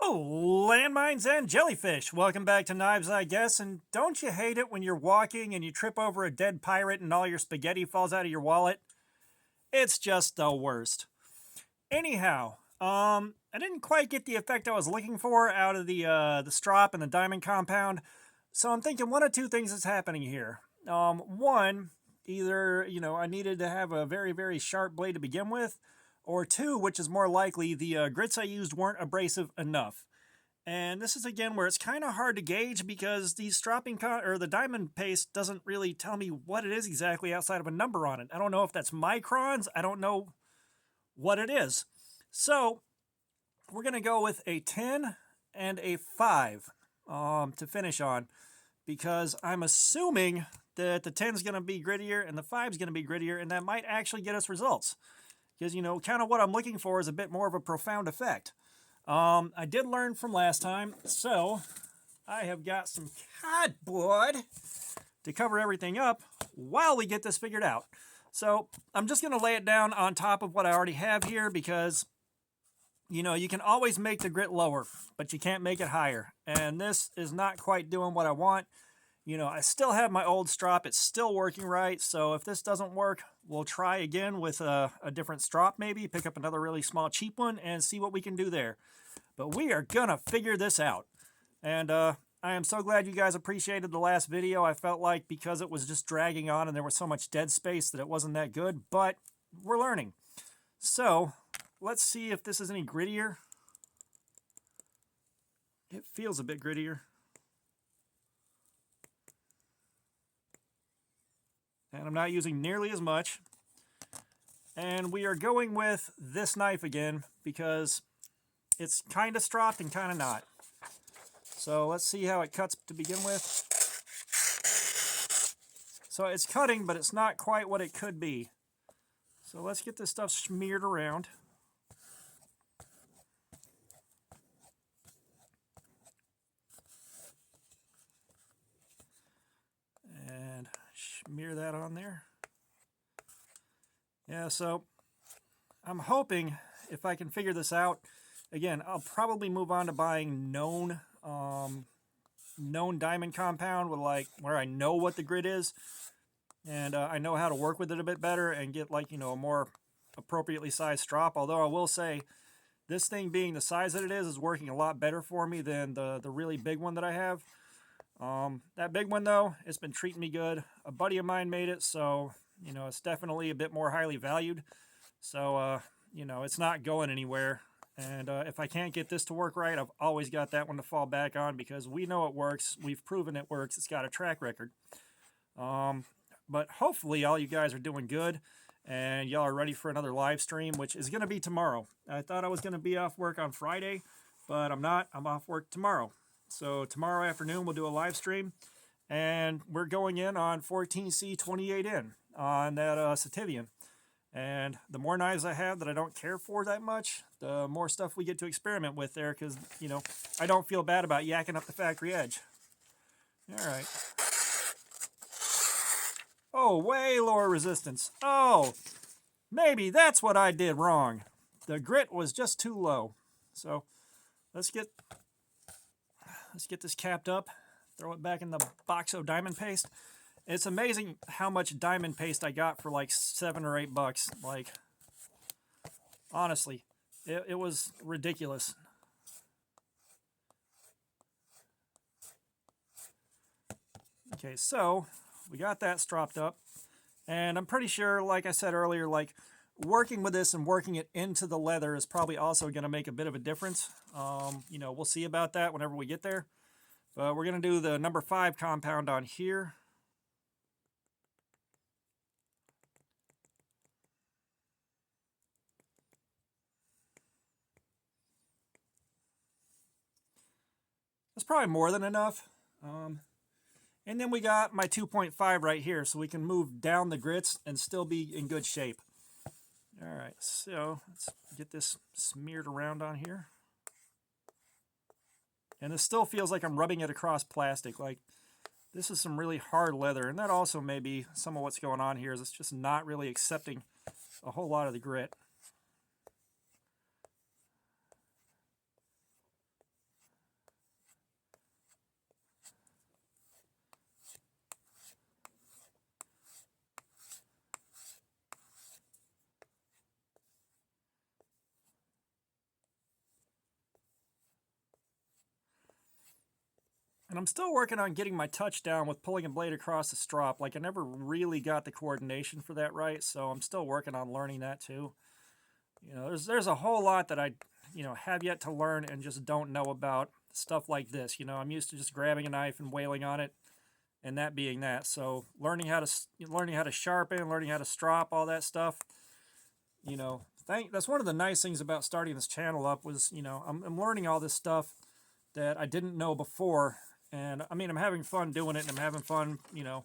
Oh, landmines and jellyfish. Welcome back to Knives, I guess. And don't you hate it when you're walking and you trip over a dead pirate and all your spaghetti falls out of your wallet? It's just the worst. Anyhow, I didn't quite get the effect I was looking for out of the strop and the diamond compound. So I'm thinking one of two things is happening here. One, either I needed to have a very sharp blade to begin with, or two, which is more likely, the grits I used weren't abrasive enough. And this is again where it's kind of hard to gauge because the or the diamond paste doesn't really tell me what it is exactly outside of a number on it. I don't know if that's microns. I don't know what it is. So we're going to go with a 10 and a 5 to finish on, because I'm assuming that the 10 is going to be grittier and the 5 is going to be grittier, and that might actually get us results. Because, kind of what I'm looking for is a bit more of a profound effect. I did learn from last time, so I have got some cardboard to cover everything up while we get this figured out. So I'm just going to lay it down on top of what I already have here, because you can always make the grit lower, but you can't make it higher. And this is not quite doing what I want. I still have my old strop. It's still working right. So if this doesn't work, we'll try again with a different strop maybe. Pick up another really small, cheap one and see what we can do there. But we are going to figure this out. And I am so glad you guys appreciated the last video. I felt like because it was just dragging on and there was so much dead space that it wasn't that good. But we're learning. So let's see if this is any grittier. It feels a bit grittier. And I'm not using nearly as much. And we are going with this knife again because it's kind of stropped and kind of not. So let's see how it cuts to begin with. So it's cutting, but it's not quite what it could be. So let's get this stuff smeared around. And smear that on there. Yeah, so I'm hoping if I can figure this out, again, I'll probably move on to buying known diamond compound with where I know what the grit is, and I know how to work with it a bit better and get a more appropriately sized strop. Although I will say, this thing being the size that it is working a lot better for me than the really big one that I have. That big one though, it's been treating me good. A buddy of mine made it, so it's definitely a bit more highly valued. So it's not going anywhere. And if I can't get this to work right, I've always got that one to fall back on, because we know it works. We've proven it works. It's got a track record. But hopefully all you guys are doing good and y'all are ready for another live stream, which is going to be tomorrow. I thought I was going to be off work on Friday, but I'm not. I'm off work tomorrow. So tomorrow afternoon we'll do a live stream, and we're going in on 14C28N on that Sativian. And the more knives I have that I don't care for that much, the more stuff we get to experiment with there, because, I don't feel bad about yakking up the factory edge. All right. Oh, way lower resistance. Oh, maybe that's what I did wrong. The grit was just too low. So let's get this capped up, throw it back in the box of diamond paste. It's amazing how much diamond paste I got for like $7 or $8. Honestly, it was ridiculous. Okay, so we got that stropped up, and I'm pretty sure, like I said earlier, working with this and working it into the leather is probably also going to make a bit of a difference. We'll see about that whenever we get there. But we're going to do the number 5 compound on here. That's probably more than enough. And then we got my 2.5 right here, so we can move down the grits and still be in good shape. All right, so let's get this smeared around on here. And this still feels like I'm rubbing it across plastic. This is some really hard leather, and that also may be some of what's going on here, is it's just not really accepting a whole lot of the grit. And I'm still working on getting my touch down with pulling a blade across the strop. Like, I never really got the coordination for that right, so I'm still working on learning that too. You know, there's a whole lot that I, you know, have yet to learn and just don't know about stuff like this. You know, I'm used to just grabbing a knife and wailing on it, and that being that. So learning how to sharpen, learning how to strop, all that stuff. You know, that's one of the nice things about starting this channel up was, you know, I'm learning all this stuff that I didn't know before. And I mean, I'm having fun doing it, and I'm having fun, you know,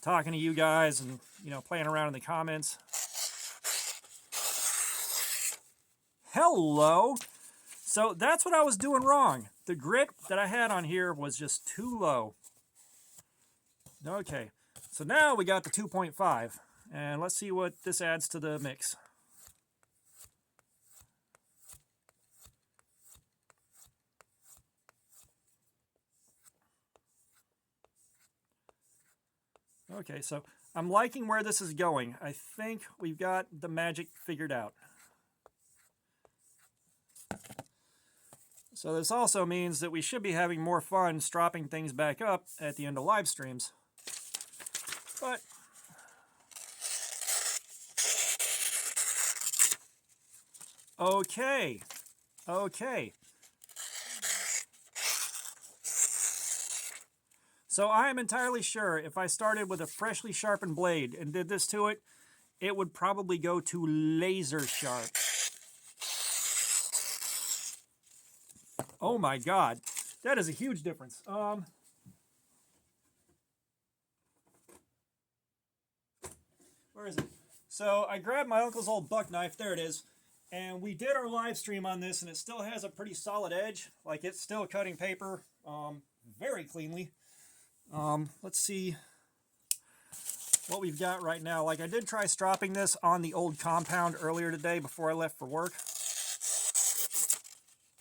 talking to you guys and, you know, playing around in the comments. Hello. So that's what I was doing wrong. The grit that I had on here was just too low. Okay, so now we got the 2.5, and let's see what this adds to the mix. Okay, so I'm liking where this is going. I think we've got the magic figured out. So this also means that we should be having more fun stropping things back up at the end of live streams. But okay. So I am entirely sure if I started with a freshly sharpened blade and did this to it, it would probably go to laser sharp. Oh my God, that is a huge difference. Where is it? So I grabbed my uncle's old buck knife, there it is, and we did our live stream on this, and it still has a pretty solid edge. Like, it's still cutting paper very cleanly. Let's see what we've got right now. Like, I did try stropping this on the old compound earlier today before I left for work.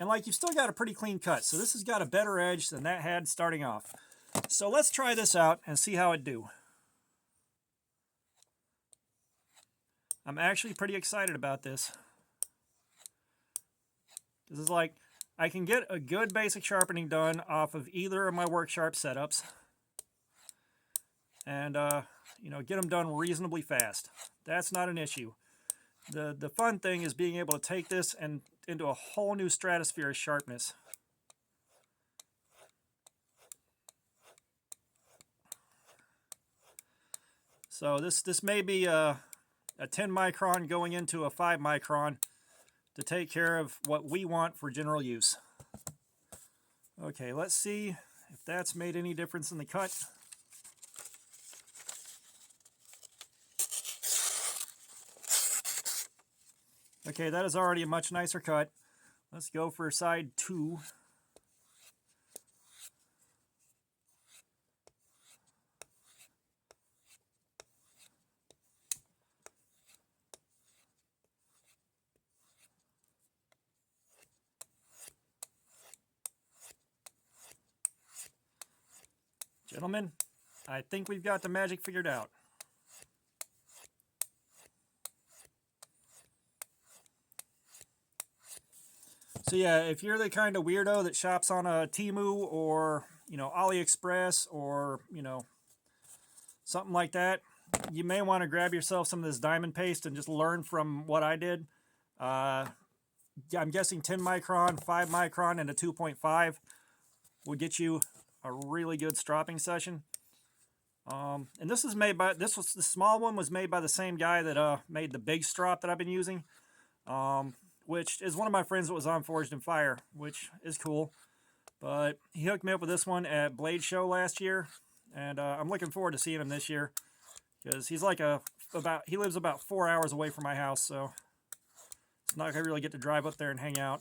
And like, you've still got a pretty clean cut. So this has got a better edge than that had starting off. So let's try this out and see how it do. I'm actually pretty excited about this. This is like, I can get a good basic sharpening done off of either of my work sharp setups. And, you know, get them done reasonably fast. That's not an issue. The fun thing is being able to take this and into a whole new stratosphere of sharpness. So this may be a 10 micron going into a 5 micron to take care of what we want for general use. Okay, let's see if that's made any difference in the cut. Okay, that is already a much nicer cut. Let's go for side 2. Gentlemen, I think we've got the magic figured out. So yeah, if you're the kind of weirdo that shops on a Temu or, you know, AliExpress or, you know, something like that, you may want to grab yourself some of this diamond paste and just learn from what I did. I'm guessing 10 micron, 5 micron, and a 2.5 will get you a really good stropping session. And this is made by, the small one was made by the same guy that made the big strop that I've been using. Which is one of my friends that was on Forged in Fire, which is cool. But he hooked me up with this one at Blade Show last year, and I'm looking forward to seeing him this year, because he's like he lives about 4 hours away from my house, so it's not gonna really get to drive up there and hang out.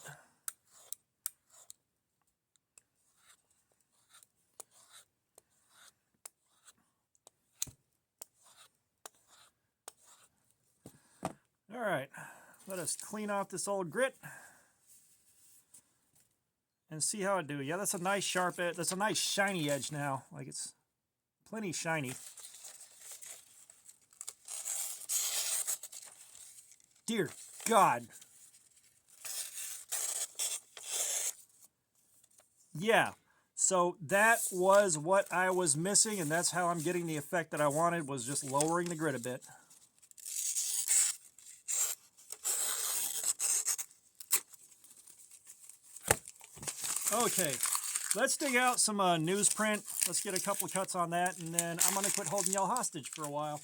All right, let us clean off this old grit and see how it do. Yeah, that's a nice sharp edge. That's a nice shiny edge now. Like, it's plenty shiny. Dear God. Yeah. So that was what I was missing, and that's how I'm getting the effect that I wanted, was just lowering the grit a bit. Okay, let's dig out some newsprint. Let's get a couple of cuts on that, and then I'm going to quit holding y'all hostage for a while.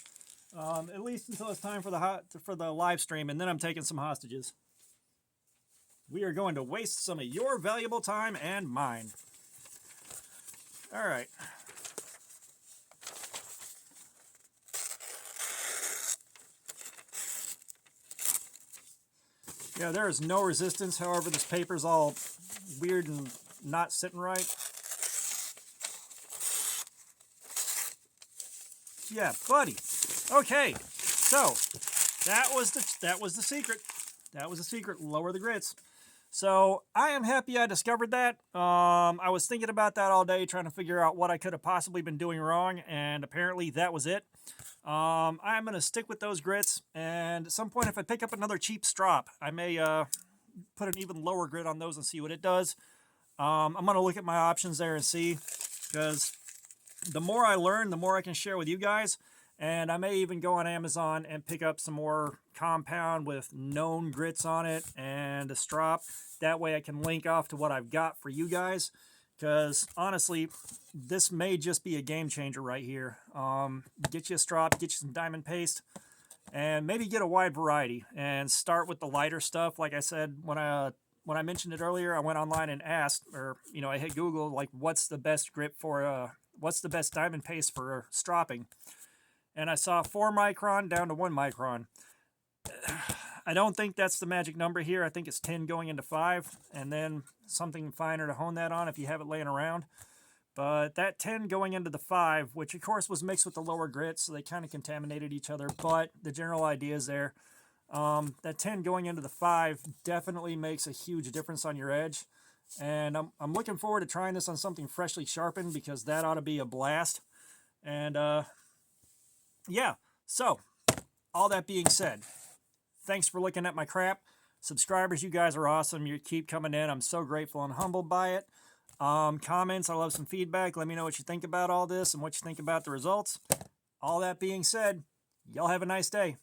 At least until it's time for the live stream, and then I'm taking some hostages. We are going to waste some of your valuable time and mine. All right. Yeah, there is no resistance. However, this paper's all weird and not sitting right. Yeah, buddy. Okay, so that was the secret. That was the secret. Lower the grits. So I am happy I discovered that. I was thinking about that all day, trying to figure out what I could have possibly been doing wrong, and apparently that was it. I'm going to stick with those grits, and at some point if I pick up another cheap strop, I may put an even lower grit on those and see what it does. I'm going to look at my options there and see, because the more I learn, the more I can share with you guys. And I may even go on Amazon and pick up some more compound with known grits on it and a strop. That way I can link off to what I've got for you guys. Because honestly, this may just be a game changer right here. Get you a strop, get you some diamond paste, and maybe get a wide variety. And start with the lighter stuff. Like I said, when I mentioned it earlier, I went online and asked, or I hit Google, like, what's the best grip for, what's the best diamond paste for stropping? And I saw 4 micron down to 1 micron. I don't think that's the magic number here. I think it's 10 going into 5, and then something finer to hone that on if you have it laying around. But that 10 going into the 5, which of course was mixed with the lower grit, so they kind of contaminated each other, but the general idea is there. That 10 going into the 5 definitely makes a huge difference on your edge. And I'm looking forward to trying this on something freshly sharpened, because that ought to be a blast. And yeah, so all that being said, thanks for looking at my crap. Subscribers, you guys are awesome. You keep coming in. I'm so grateful and humbled by it. Comments, I love some feedback. Let me know what you think about all this and what you think about the results. All that being said, y'all have a nice day.